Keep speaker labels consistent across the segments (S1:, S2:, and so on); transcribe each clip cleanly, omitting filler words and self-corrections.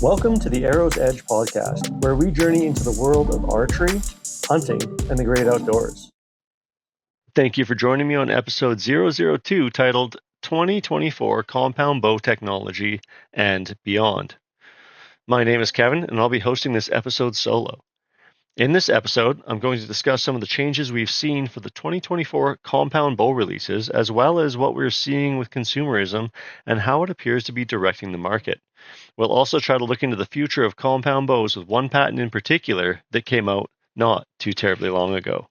S1: Welcome to the Arrow's Edge podcast, where we journey into the world of archery, hunting, and the great outdoors.
S2: Thank you for joining me on episode 002 titled 2024 Compound Bow Technology and Beyond. My name is Kevin, and I'll be hosting this episode solo. In this episode, I'm going to discuss some of the changes we've seen for the 2024 compound bow releases, as well as what we're seeing with consumerism and how it appears to be directing the market. We'll also try to look into the future of compound bows with one patent in particular that came out not too terribly long ago.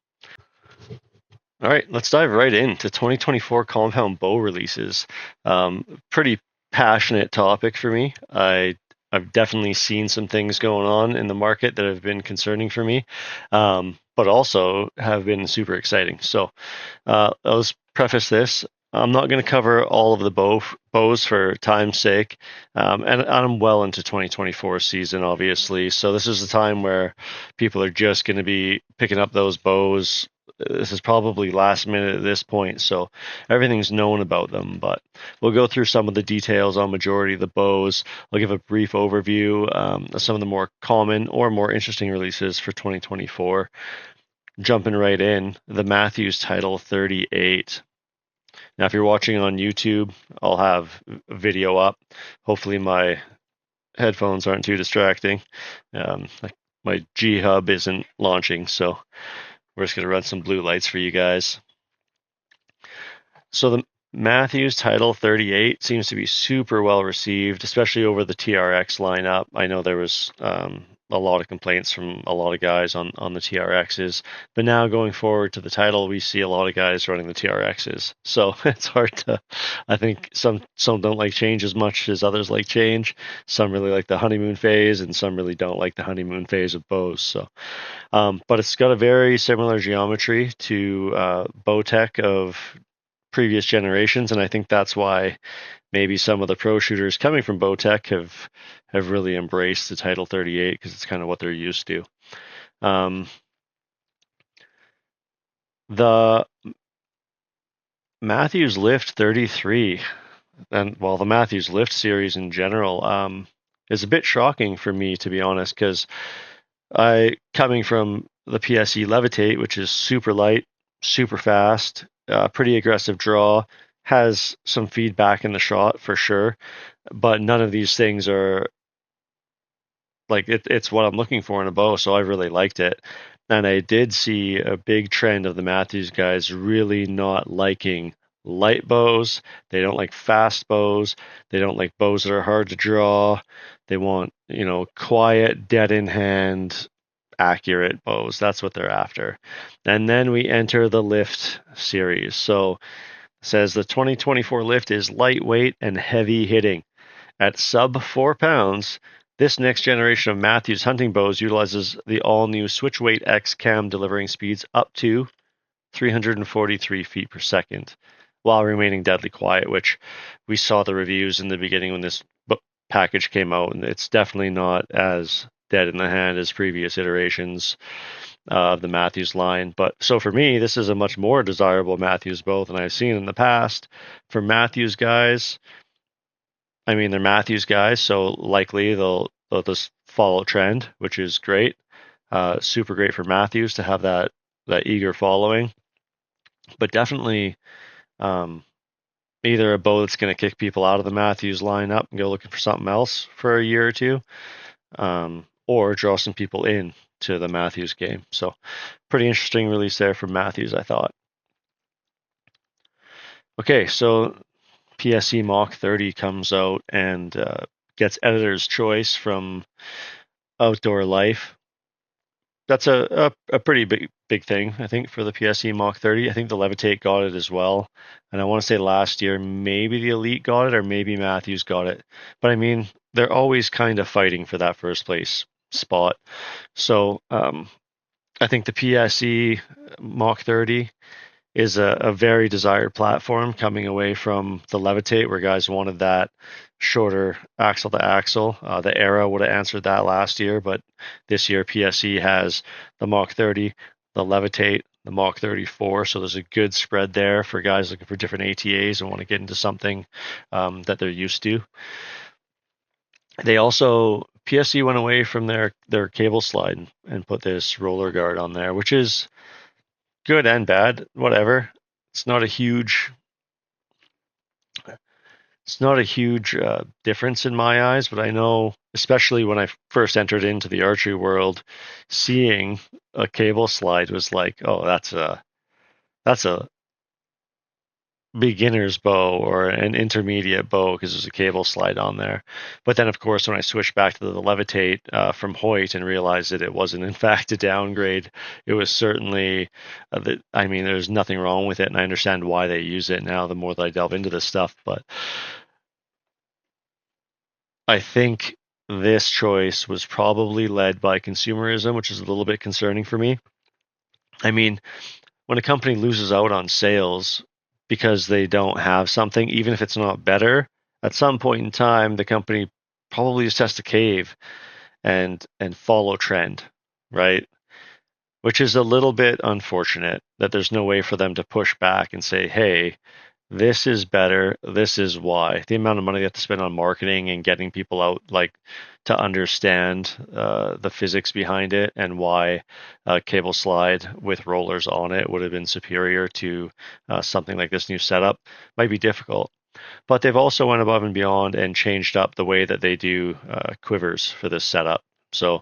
S2: All right, let's dive right into 2024 compound bow releases. Pretty passionate topic for me. I've definitely seen some things going on in the market that have been concerning for me, but also have been super exciting. So let's preface this. I'm not going to cover all of the bows for time's sake, and I'm well into 2024 season, obviously. So this is the time where people are just going to be picking up those bows. This is probably last minute at this point, so everything's known about them. But we'll go through some of the details on majority of the bows. I'll give a brief overview of some of the more common or more interesting releases for 2024. Jumping right in, the Matthews Title 38. Now, if you're watching on YouTube, I'll have video up. Hopefully, my headphones aren't too distracting. Like my G Hub isn't launching, so we're just going to run some blue lights for you guys. So the Matthews Title 38 seems to be super well received, especially over the TRX lineup. I know there was a lot of complaints from a lot of guys on the TRXs, but now going forward to the title, we see a lot of guys running the TRXs. So it's hard to, I think some don't like change as much as others like change. Some really like the honeymoon phase, and some really don't like the honeymoon phase of bows. So, but it's got a very similar geometry to Bowtech of previous generations, and I think that's why maybe some of the pro shooters coming from Bowtech have really embraced the Title 38 because it's kind of what they're used to. The Matthews Lift 33, and well, the Matthews Lift series in general, is a bit shocking for me, to be honest, because coming from the PSE Levitate, which is super light, super fast, pretty aggressive draw, has some feedback in the shot for sure, but none of these things are like it's what I'm looking for in a bow, so I really liked it. And I did see a big trend of the Matthews guys really not liking light bows. They don't like fast bows. They don't like bows that are hard to draw. They want, quiet, dead in hand, accurate bows. That's what they're after. And then we enter the Lift series. So it says the 2024 Lift is lightweight and heavy hitting. At sub 4 pounds, this next generation of Matthews hunting bows utilizes the all-new Switchweight X cam, delivering speeds up to 343 feet per second while remaining deadly quiet, which we saw the reviews in the beginning when this package came out, and it's definitely not as dead in the hand as previous iterations of the Matthews line. But so for me, this is a much more desirable Matthews bow than I've seen in the past. For Matthews guys, I mean, they're Matthews guys, so likely they'll just follow trend, which is great. Super great for Matthews to have that eager following, but definitely either a bow that's going to kick people out of the Matthews lineup and go looking for something else for a year or two, or draw some people in to the Matthews game. So pretty interesting release there from Matthews, I thought. Okay, so PSE Mach 30 comes out and gets editor's choice from Outdoor Life. That's a pretty big thing, I think, for the PSE Mach 30. I think the Levitate got it as well. And I want to say last year, maybe the Elite got it or maybe Matthews got it. But I mean, they're always kind of fighting for that first place spot. So I think the PSE Mach 30 is a very desired platform coming away from the Levitate, where guys wanted that shorter axle to axle. The Era would have answered that last year, but this year PSE has the Mach 30, the Levitate, the Mach 34. So there's a good spread there for guys looking for different ATAs and want to get into something that they're used to. They also PSE went away from their cable slide and put this roller guard on there, which is good and bad. Whatever. It's not a huge difference in my eyes, but I know, especially when I first entered into the archery world, seeing a cable slide was like, oh, that's a beginner's bow or an intermediate bow because there's a cable slide on there. But then, of course, when I switched back to the Levitate from Hoyt and realized that it wasn't, in fact, a downgrade, it was certainly, I mean, there's nothing wrong with it, and I understand why they use it now the more that I delve into this stuff. But I think this choice was probably led by consumerism, which is a little bit concerning for me. I mean, when a company loses out on sales because they don't have something, even if it's not better, at some point in time, the company probably just has to cave and follow trend, right? Which is a little bit unfortunate that there's no way for them to push back and say, hey, this is better. This is why. The amount of money they have to spend on marketing and getting people out, like, to understand the physics behind it and why a cable slide with rollers on it would have been superior to something like this new setup might be difficult. But they've also went above and beyond and changed up the way that they do quivers for this setup. So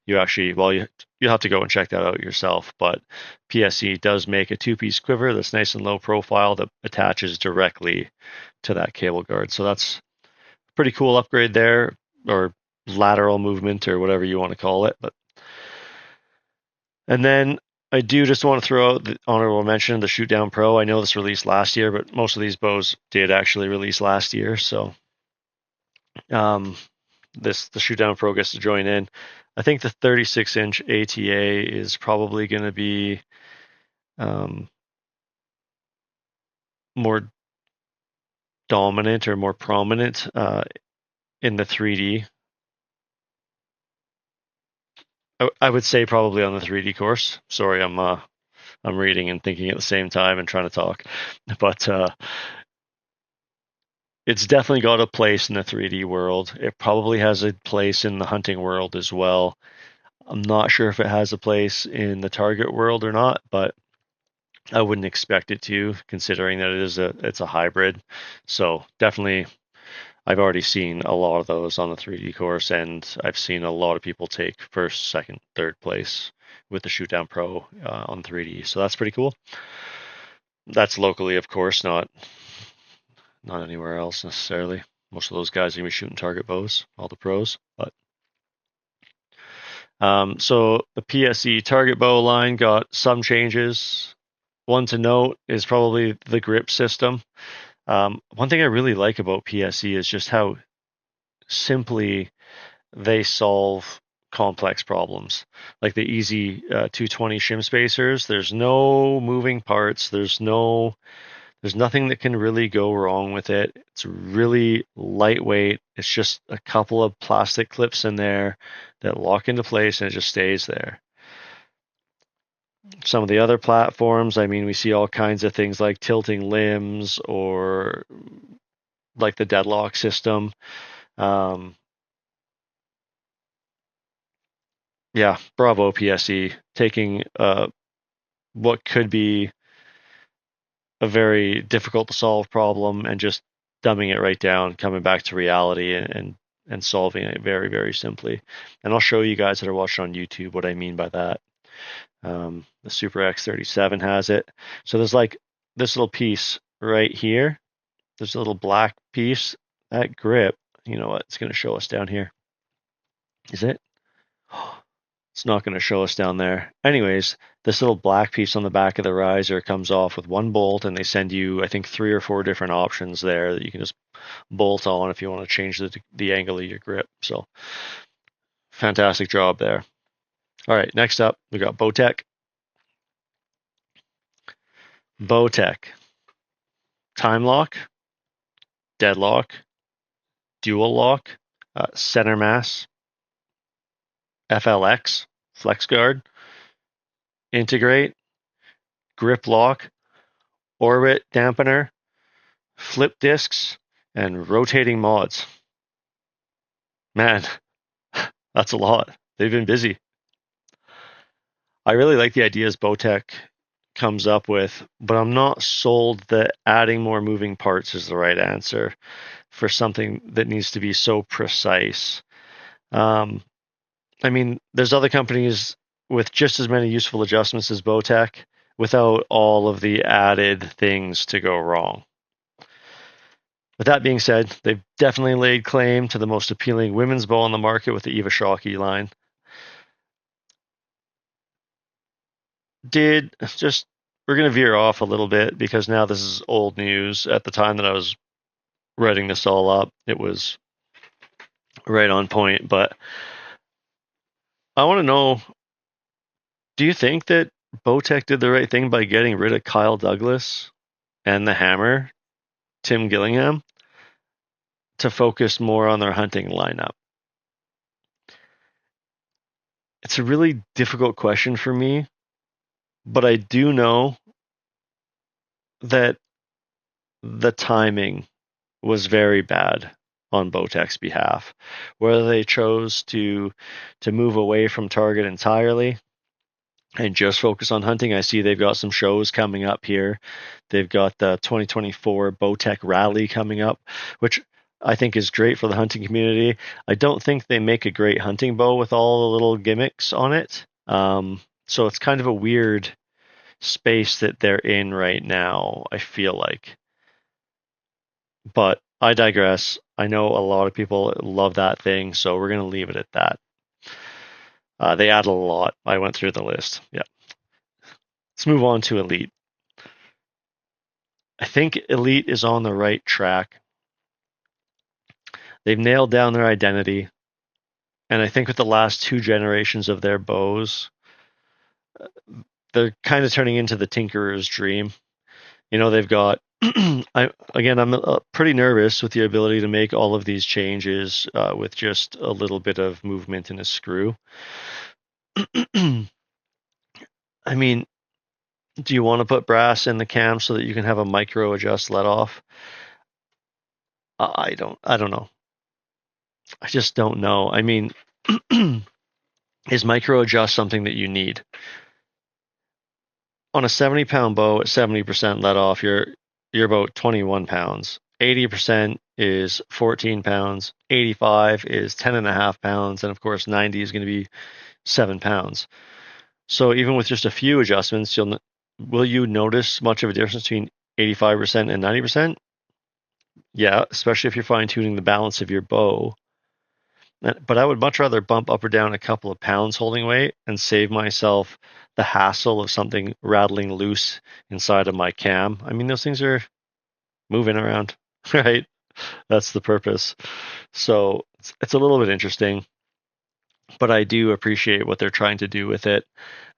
S2: you actually, well, you have to go and check that out yourself. But PSE does make a two-piece quiver that's nice and low profile that attaches directly to that cable guard. So that's a pretty cool upgrade there, or lateral movement, or whatever you want to call it. But and then I do just want to throw out the honorable mention, the Shoot Down Pro. I know this released last year, but most of these bows did actually release last year. So um, the Shoot Down Pro gets to join in. I think the 36-inch ATA is probably going to be um, more dominant or more prominent in the 3D. I would say probably on the 3D course. Sorry, I'm reading and thinking at the same time and trying to talk, but it's definitely got a place in the 3D world. It probably has a place in the hunting world as well. I'm not sure if it has a place in the target world or not, but I wouldn't expect it to, considering that it's a hybrid. So definitely, I've already seen a lot of those on the 3D course, and I've seen a lot of people take first, second, third place with the Shoot Down Pro on 3D. So that's pretty cool. That's locally, of course, not anywhere else necessarily. Most of those guys are gonna be shooting target bows, all the pros. But so the PSE target bow line got some changes. One to note is probably the grip system. One thing I really like about PSE is just how simply they solve complex problems. Like the easy 220 shim spacers, there's no moving parts. There's nothing that can really go wrong with it. It's really lightweight. It's just a couple of plastic clips in there that lock into place and it just stays there. Some of the other platforms, I mean, we see all kinds of things like tilting limbs or like the deadlock system. Um, yeah, bravo PSE, taking what could be a very difficult to solve problem and just dumbing it right down, coming back to reality and solving it very, very simply. And I'll show you guys that are watching on YouTube what I mean by that. The Super X37 has it. So there's like this little piece right here. There's a little black piece. That grip, you know what? It's going to show us down here. Is it? It's not going to show us down there. Anyways, this little black piece on the back of the riser comes off with one bolt, and they send you, I think, 3 or 4 different options there that you can just bolt on if you want to change the angle of your grip. So, fantastic job there. All right, next up, we got Bowtech. Bowtech. Time lock, deadlock, dual lock, center mass, FLX, flex guard, integrate, grip lock, orbit dampener, flip discs, and rotating mods. Man, that's a lot. They've been busy. I really like the ideas Bowtech comes up with, but I'm not sold that adding more moving parts is the right answer for something that needs to be so precise. Um, I mean, there's other companies with just as many useful adjustments as Bowtech without all of the added things to go wrong. With that being said, they've definitely laid claim to the most appealing women's bow on the market with the Eva Shockey line. We're going to veer off a little bit because now this is old news. At the time that I was writing this all up, it was right on point. But I want to know, do you think that Bowtech did the right thing by getting rid of Kyle Douglas and the Hammer, Tim Gillingham, to focus more on their hunting lineup? It's a really difficult question for me, but I do know that the timing was very bad on Bowtech's behalf. Whether they chose to move away from target entirely and just focus on hunting. I see they've got some shows coming up here. They've got the 2024 Bowtech Rally coming up, which I think is great for the hunting community. I don't think they make a great hunting bow with all the little gimmicks on it. So it's kind of a weird space that they're in right now, I feel like. But I digress. I know a lot of people love that thing, so we're going to leave it at that. They add a lot. I went through the list. Yeah. Let's move on to Elite. I think Elite is on the right track. They've nailed down their identity. And I think with the last two generations of their bows, they're kind of turning into the tinkerer's dream. You know, they've got I'm pretty nervous with the ability to make all of these changes with just a little bit of movement in a screw. I mean, do you want to put brass in the cam so that you can have a micro adjust let off? I don't know. I just don't know. I mean, is micro adjust something that you need? On a 70-pound bow at 70% let off, you're about 21 pounds. 80% is 14 pounds. 85 is 10 and a half pounds. And of course, 90 is going to be 7 pounds. So even with just a few adjustments, will you notice much of a difference between 85% and 90%? Yeah, especially if you're fine tuning the balance of your bow. But I would much rather bump up or down a couple of pounds holding weight and save myself the hassle of something rattling loose inside of my cam. I mean, those things are moving around, right? That's the purpose. So it's a little bit interesting, but I do appreciate what they're trying to do with it.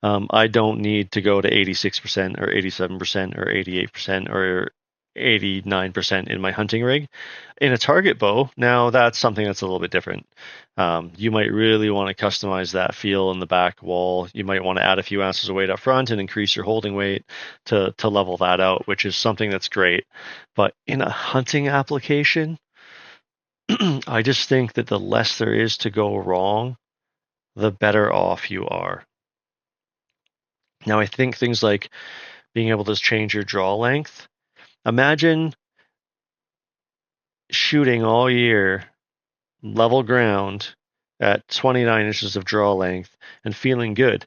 S2: I don't need to go to 86% or 87% or 88% or 89% in my hunting rig. In a target bow, now that's something that's a little bit different. You might really want to customize that feel in the back wall. You might want to add a few ounces of weight up front and increase your holding weight to level that out, which is something that's great. But in a hunting application, I just think that the less there is to go wrong, the better off you are. Now, I think things like being able to change your draw length. Imagine shooting all year level ground at 29 inches of draw length and feeling good.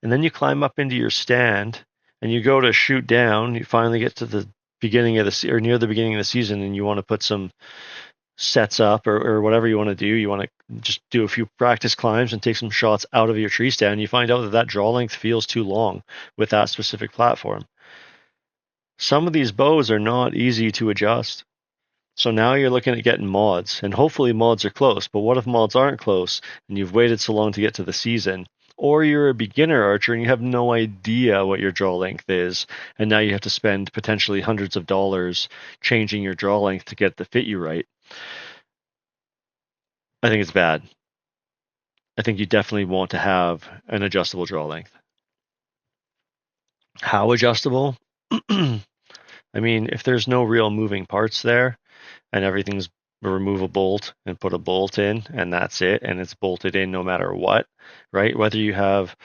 S2: And then you climb up into your stand and you go to shoot down. You finally get to the beginning of the or near the beginning of the season and you want to put some sets up or whatever you want to do. You want to just do a few practice climbs and take some shots out of your tree stand. You find out that that draw length feels too long with that specific platform. Some of these bows are not easy to adjust. So now you're looking at getting mods, and hopefully mods are close. But what if mods aren't close and you've waited so long to get to the season? Or you're a beginner archer and you have no idea what your draw length is, and now you have to spend potentially hundreds of dollars changing your draw length to get the fit you right. I think it's bad. I think you definitely want to have an adjustable draw length. How adjustable? I mean, if there's no real moving parts there and everything's remove a bolt and put a bolt in, and that's it, and it's bolted in no matter what, right? Whether you have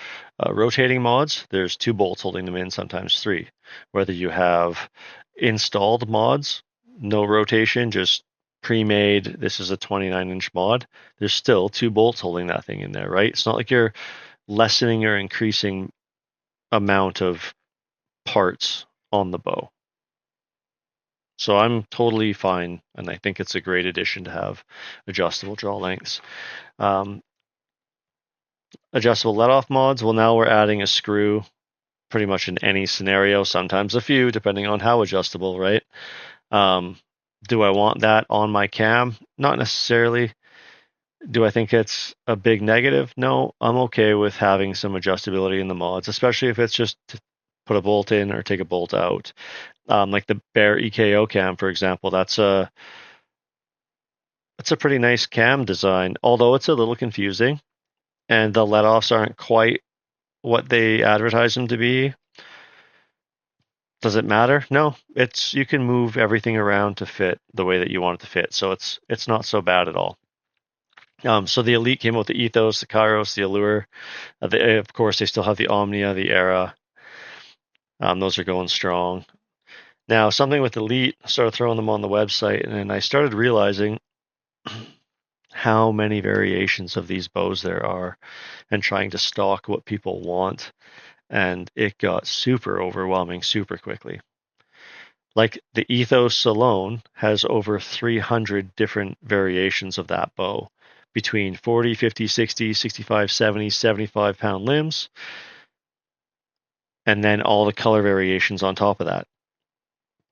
S2: rotating mods, there's 2 bolts holding them in, sometimes 3. Whether you have installed mods, no rotation, just pre-made, this is a 29-inch mod, there's still 2 bolts holding that thing in there, right? It's not like you're lessening or increasing amount of parts on the bow. So I'm totally fine, and I think it's a great addition to have adjustable draw lengths. Adjustable let-off mods, well, now we're adding a screw pretty much in any scenario, sometimes a few, depending on how adjustable, right? Do I want that on my cam? Not necessarily. Do I think it's a big negative? No, I'm okay with having some adjustability in the mods, especially if it's just to put a bolt in or take a bolt out. Like the Bear EKO cam, for example, that's a pretty nice cam design, although it's a little confusing and the let-offs aren't quite what they advertise them to be. Does it matter? No, you can move everything around to fit the way that you want it to fit, so it's not so bad at all. So the Elite came out with the Ethos, the Kairos, the Allure. Of course, they still have the Omnia, the Era. Those are going strong. Now, something with Elite, I started throwing them on the website, and then I started realizing how many variations of these bows there are and trying to stock what people want. And it got super overwhelming super quickly. Like the Ethos alone has over 300 different variations of that bow between 40, 50, 60, 65, 70, 75 pound limbs, and then all the color variations on top of that.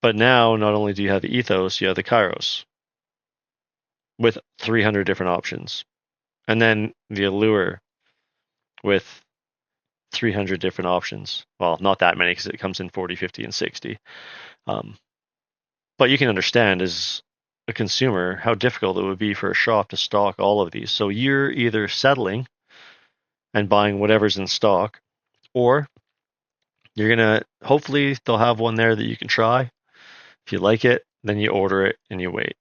S2: But now, not only do you have the Ethos, you have the Kairos with 300 different options. And then the Allure with 300 different options. Well, not that many because it comes in 40, 50, and 60. But you can understand as a consumer how difficult it would be for a shop to stock all of these. So you're either settling and buying whatever's in stock, or you're going to, hopefully, they'll have one there that you can try. If you like it, then you order it and you wait.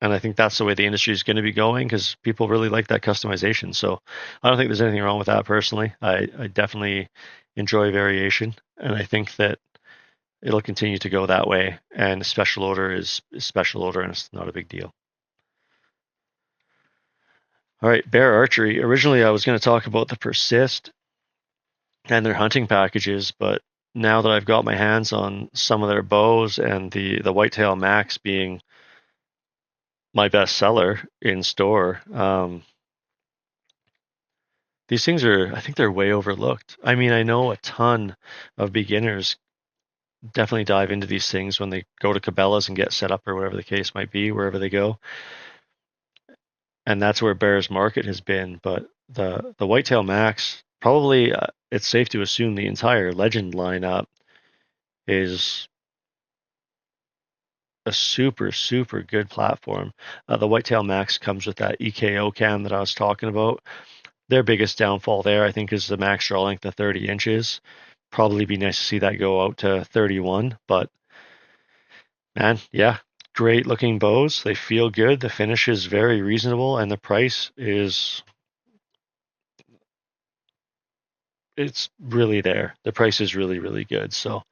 S2: And I think that's the way the industry is going to be going because people really like that customization. So I don't think there's anything wrong with that personally. I definitely enjoy variation. And I think that it'll continue to go that way. And a special order is special order and it's not a big deal. All right, Bear Archery. Originally, I was going to talk about the Persist and their hunting packages, but now that I've got my hands on some of their bows and the Whitetail Max being my best seller in store, these things I think they're way overlooked. I mean, I know a ton of beginners definitely dive into these things when they go to Cabela's and get set up or whatever the case might be, wherever they go. And that's where Bear's market has been. But the Whitetail Max, probably it's safe to assume the entire Legend lineup is a super, super good platform. The Whitetail Max comes with that EKO cam that I was talking about. Their biggest downfall there, I think, is the max draw length of 30 inches. Probably be nice to see that go out to 31, but man, yeah, great looking bows. They feel good. The finish is very reasonable, and the price is it's really there. The price is really, really good. So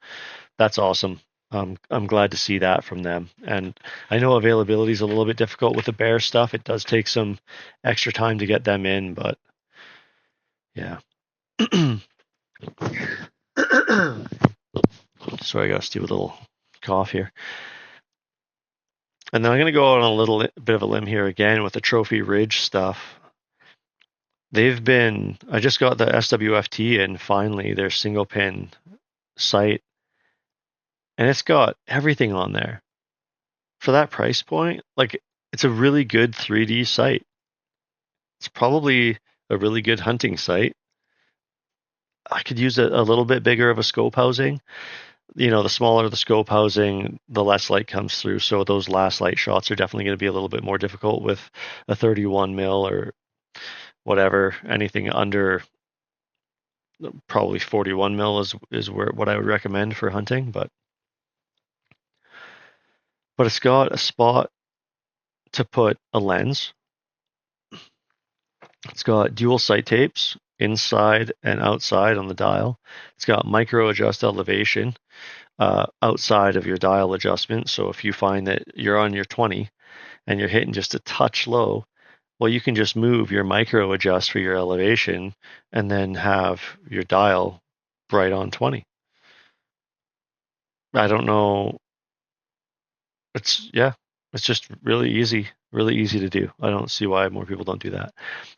S2: that's awesome. I'm glad to see that from them. And I know availability is a little bit difficult with the Bear stuff. It does take some extra time to get them in, but yeah. Sorry, I got a stupid little cough here. And then I'm going to go out on a little bit of a limb here again with the Trophy Ridge stuff. I just got the SWFT in finally, their single pin sight, and it's got everything on there. For that price point, like it's a really good 3D sight. It's probably a really good hunting sight. I could use a little bit bigger of a scope housing. The smaller the scope housing, the less light comes through. So those last light shots are definitely going to be a little bit more difficult with a 31 mil or whatever. Anything under probably 41 mil is what I would recommend for hunting. But it's got a spot to put a lens. It's got dual sight tapes inside and outside on the dial. It's got micro adjust elevation outside of your dial adjustment. So if you find that you're on your 20 and you're hitting just a touch low, well, you can just move your micro adjust for your elevation and then have your dial right on 20. I don't know. It's just really easy to do. I don't see why more people don't do that.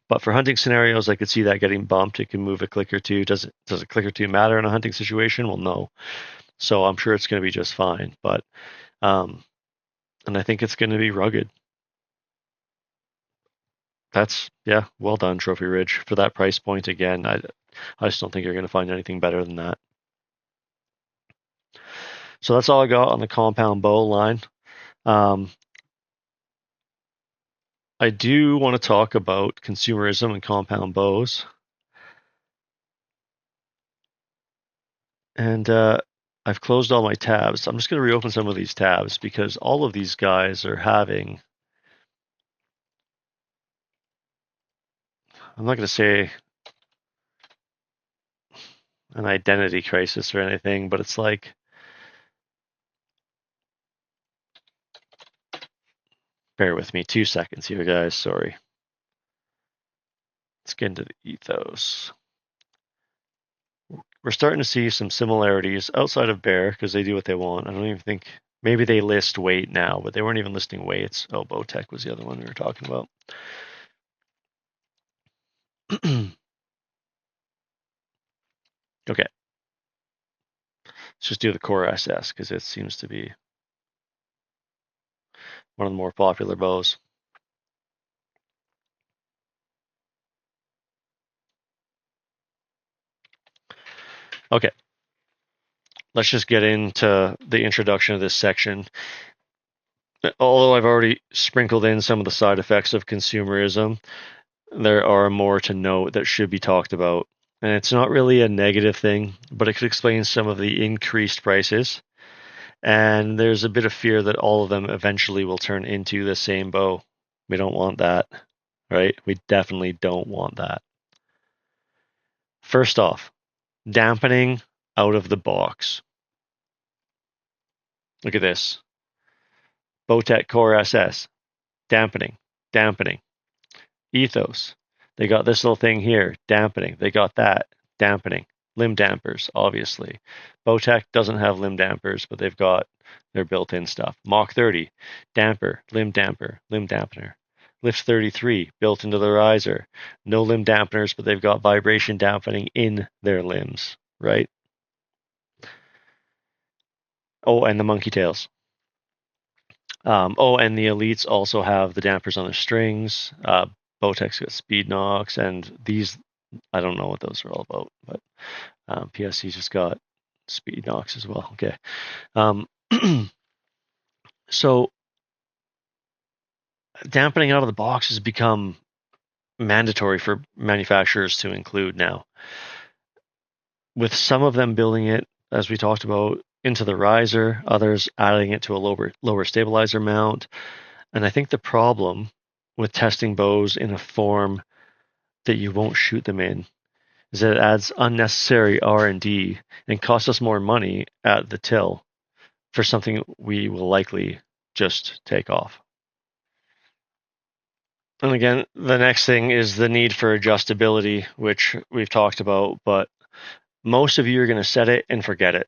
S2: But for hunting scenarios, I could see that getting bumped. It can move a click or two. Does a click or two matter in a hunting situation? Well, no. So I'm sure it's going to be just fine. But and I think it's going to be rugged. That's well done, Trophy Ridge, for that price point. Again, I just don't think you're going to find anything better than that. So that's all I got on the compound bow line. I do want to talk about consumerism and compound bows. And I've closed all my tabs. I'm just going to reopen some of these tabs because all of these guys are having, I'm not going to say an identity crisis or anything, but it's like, bear with me 2 seconds here, guys. Sorry. Let's get into the ethos. We're starting to see some similarities outside of Bear because they do what they want. I don't even think, maybe they list weight now, but they weren't even listing weights. Oh, Bowtech was the other one we were talking about. Okay. Let's just do the Core SS because it seems to be one of the more popular bows. Okay. Let's just get into the introduction of this section. Although I've already sprinkled in some of the side effects of consumerism, there are more to note that should be talked about. And it's not really a negative thing, but it could explain some of the increased prices. And there's a bit of fear that all of them eventually will turn into the same bow. We don't want that, right? We definitely don't want that. First off, dampening out of the box. Look at this. Bowtech Core SS. Dampening. Ethos. They got this little thing here. Dampening. They got that. Dampening. Limb dampers, obviously. Bowtech doesn't have limb dampers, but they've got their built-in stuff. Mach 30. Damper. Limb dampener. Lift 33, built into the riser. No limb dampeners, but they've got vibration dampening in their limbs, right? Oh, and the monkey tails. And the elites also have the dampers on their strings. Bowtech's got speed knocks, and these, I don't know what those are all about, but PSC just got speed knocks as well. Okay. So dampening out of the box has become mandatory for manufacturers to include now. With some of them building it, as we talked about, into the riser, others adding it to a lower stabilizer mount. And I think the problem with testing bows in a form that you won't shoot them in is that it adds unnecessary R&D and costs us more money at the till for something we will likely just take off. And again, the next thing is the need for adjustability, which we've talked about, but most of you are going to set it and forget it.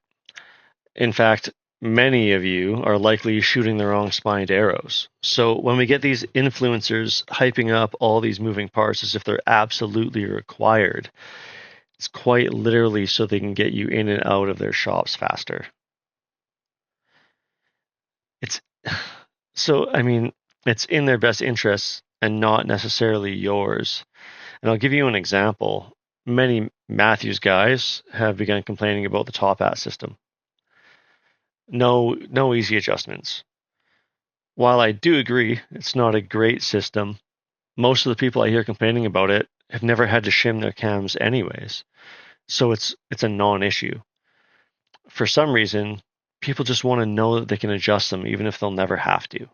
S2: In fact, many of you are likely shooting the wrong spined arrows. So when we get these influencers hyping up all these moving parts as if they're absolutely required, it's quite literally so they can get you in and out of their shops faster. It's so, I mean, it's in their best interests and not necessarily yours. And I'll give you an example. Many Matthews guys have begun complaining about the top hat system. No easy adjustments. While I do agree it's not a great system, most of the people I hear complaining about it have never had to shim their cams anyways. So it's a non-issue. For some reason, people just want to know that they can adjust them even if they'll never have to.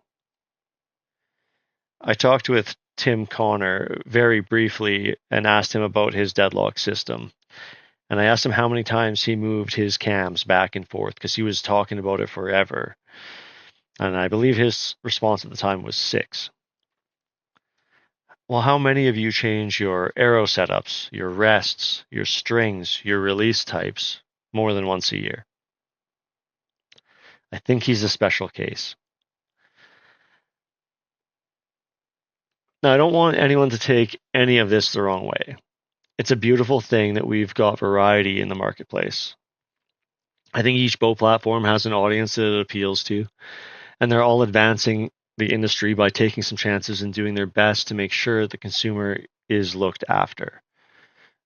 S2: I talked with Tim Connor very briefly and asked him about his deadlock system. And I asked him how many times he moved his cams back and forth because he was talking about it forever. And I believe his response at the time was 6. Well, how many of you change your arrow setups, your rests, your strings, your release types more than once a year? I think he's a special case. Now, I don't want anyone to take any of this the wrong way. It's a beautiful thing that we've got variety in the marketplace. I think each bow platform has an audience that it appeals to, and they're all advancing the industry by taking some chances and doing their best to make sure the consumer is looked after.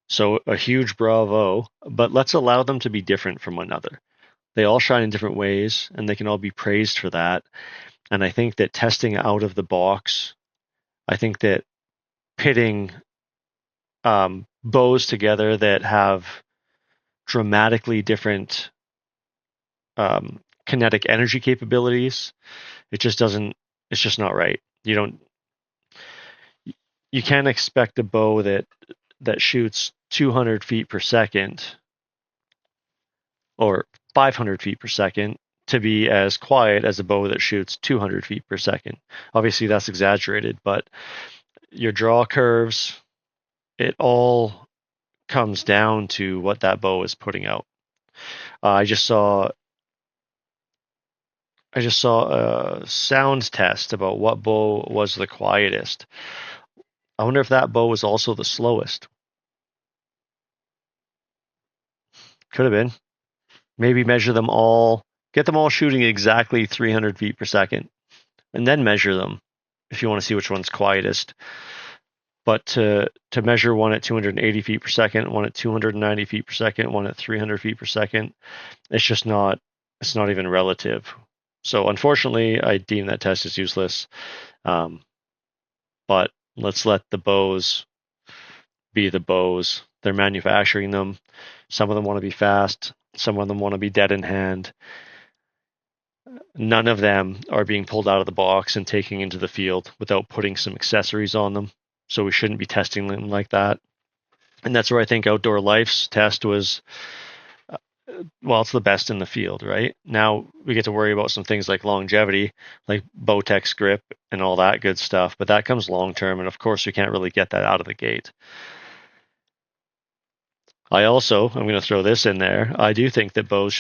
S2: So a huge bravo, but let's allow them to be different from one another. They all shine in different ways, and they can all be praised for that. And I think that testing out of the box, I think that pitting bows together that have dramatically different kinetic energy capabilities, it just doesn't. It's just not right. You can't expect a bow that shoots 200 feet per second or 500 feet per second to be as quiet as a bow that shoots 200 feet per second. Obviously, that's exaggerated, but your draw curves, it all comes down to what that bow is putting out. I just saw a sound test about what bow was the quietest. I wonder if that bow was also the slowest. Could have been. Maybe measure them all, get them all shooting exactly 300 feet per second, and then measure them if you want to see which one's quietest. But to measure one at 280 feet per second, one at 290 feet per second, one at 300 feet per second, it's not even relative. So unfortunately, I deem that test as useless. But let's let the bows be the bows. They're manufacturing them. Some of them want to be fast. Some of them want to be dead in hand. None of them are being pulled out of the box and taking into the field without putting some accessories on them. So we shouldn't be testing them like that. And that's where I think Outdoor Life's test was, well, it's the best in the field, right? Now we get to worry about some things like longevity, like Bowtech grip and all that good stuff, but that comes long term. And of course, we can't really get that out of the gate. I'm going to throw this in there. I do think that bow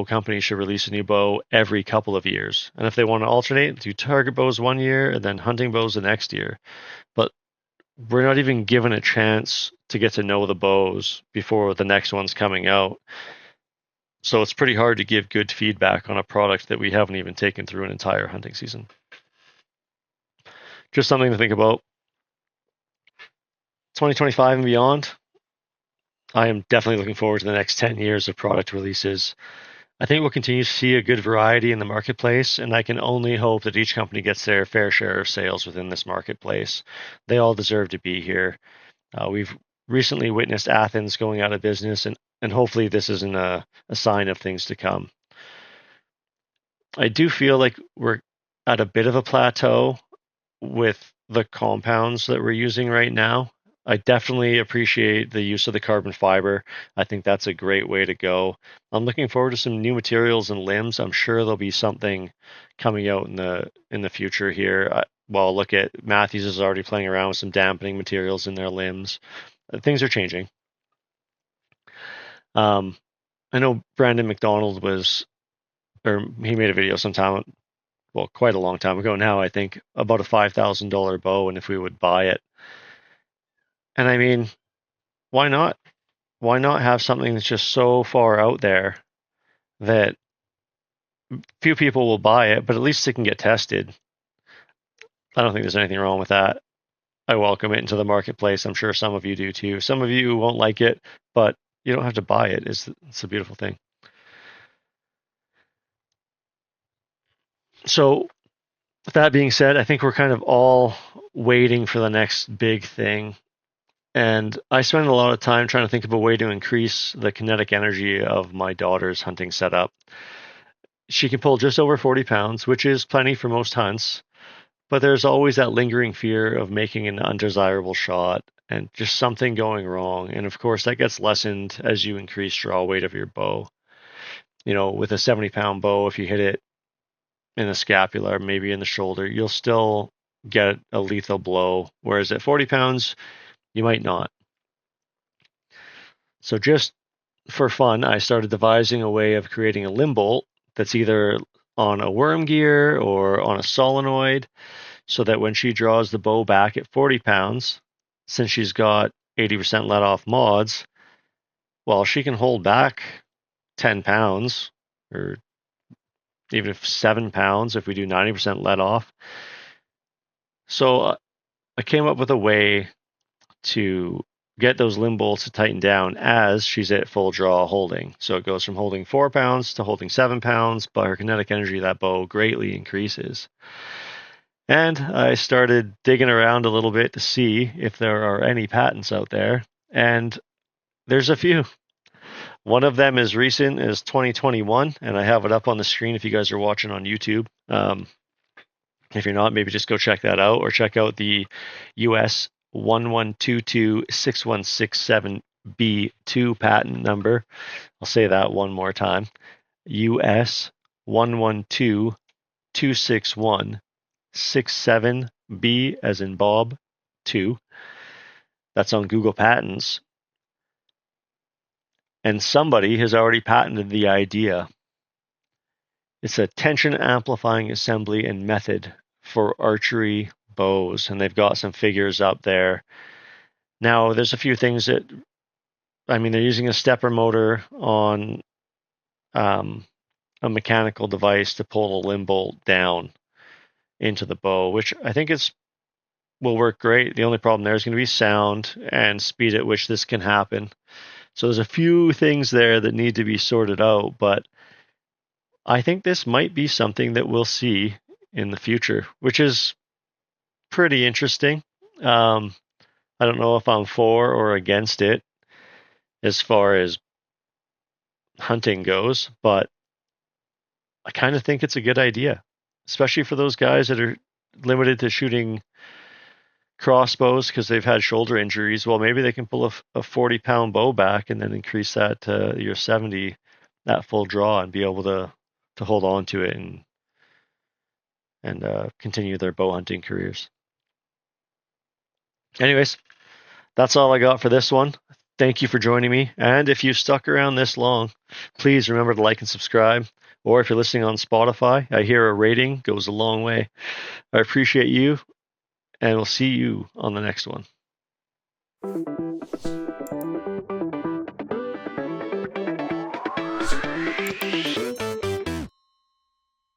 S2: companies should release a new bow every couple of years. And if they want to alternate, do target bows one year and then hunting bows the next year. But we're not even given a chance to get to know the bows before the next one's coming out. So it's pretty hard to give good feedback on a product that we haven't even taken through an entire hunting season. Just something to think about. 2025 and beyond, I am definitely looking forward to the next 10 years of product releases. I think we'll continue to see a good variety in the marketplace, and I can only hope that each company gets their fair share of sales within this marketplace. They all deserve to be here. We've recently witnessed Athens going out of business, and hopefully this isn't a sign of things to come. I do feel like we're at a bit of a plateau with the compounds that we're using right now. I definitely appreciate the use of the carbon fiber. I think that's a great way to go. I'm looking forward to some new materials and limbs. I'm sure there'll be something coming out in the future here. Well, look at Matthews is already playing around with some dampening materials in their limbs. Things are changing. I know Brandon McDonald he made a video sometime, well, quite a long time ago now, I think, about a $5,000 bow and if we would buy it. And I mean, why not? Why not have something that's just so far out there that few people will buy it, but at least it can get tested? I don't think there's anything wrong with that. I welcome it into the marketplace. I'm sure some of you do too. Some of you won't like it, but you don't have to buy it. It's a beautiful thing. So, with that being said, I think we're kind of all waiting for the next big thing. And I spend a lot of time trying to think of a way to increase the kinetic energy of my daughter's hunting setup. She can pull just over 40 pounds, which is plenty for most hunts, but there's always that lingering fear of making an undesirable shot and just something going wrong. And of course, that gets lessened as you increase draw weight of your bow. With a 70-pound bow, if you hit it in the scapula or maybe in the shoulder, you'll still get a lethal blow. Whereas at 40 pounds, you might not. So just for fun, I started devising a way of creating a limb bolt that's either on a worm gear or on a solenoid, so that when she draws the bow back at 40 pounds, since she's got 80% let off mods, well, she can hold back 10 pounds or even if 7 pounds if we do 90% let off. So I came up with a way to get those limb bolts to tighten down as she's at full draw holding. So it goes from holding 4 pounds to holding 7 pounds, but her kinetic energy of that bow greatly increases. And I started digging around a little bit to see if there are any patents out there, and there's a few. One of them is recent, is 2021, and I have it up on the screen if you guys are watching on YouTube. If you're not, maybe just go check that out, or check out the US 11226167B2 patent number. I'll say that one more time. US 11226167B as in Bob 2. That's on Google Patents. And somebody has already patented the idea. It's a tension amplifying assembly and method for archery bows, and they've got some figures up there. Now, there's a few things that, they're using a stepper motor on a mechanical device to pull a limb bolt down into the bow, which I think will work great. The only problem there is going to be sound and speed at which this can happen. So there's a few things there that need to be sorted out, but I think this might be something that we'll see in the future, which is pretty interesting. I don't know if I'm for or against it as far as hunting goes, but I kind of think it's a good idea, especially for those guys that are limited to shooting crossbows because they've had shoulder injuries. Well, maybe they can pull a 40-pound bow back and then increase that to your 70 at full draw and be able to hold on to it and continue their bow hunting careers. Anyways, that's all I got for this one. Thank you for joining me. And if you stuck around this long, please remember to like and subscribe. Or if you're listening on Spotify, I hear a rating goes a long way. I appreciate you, and we'll see you on the next one.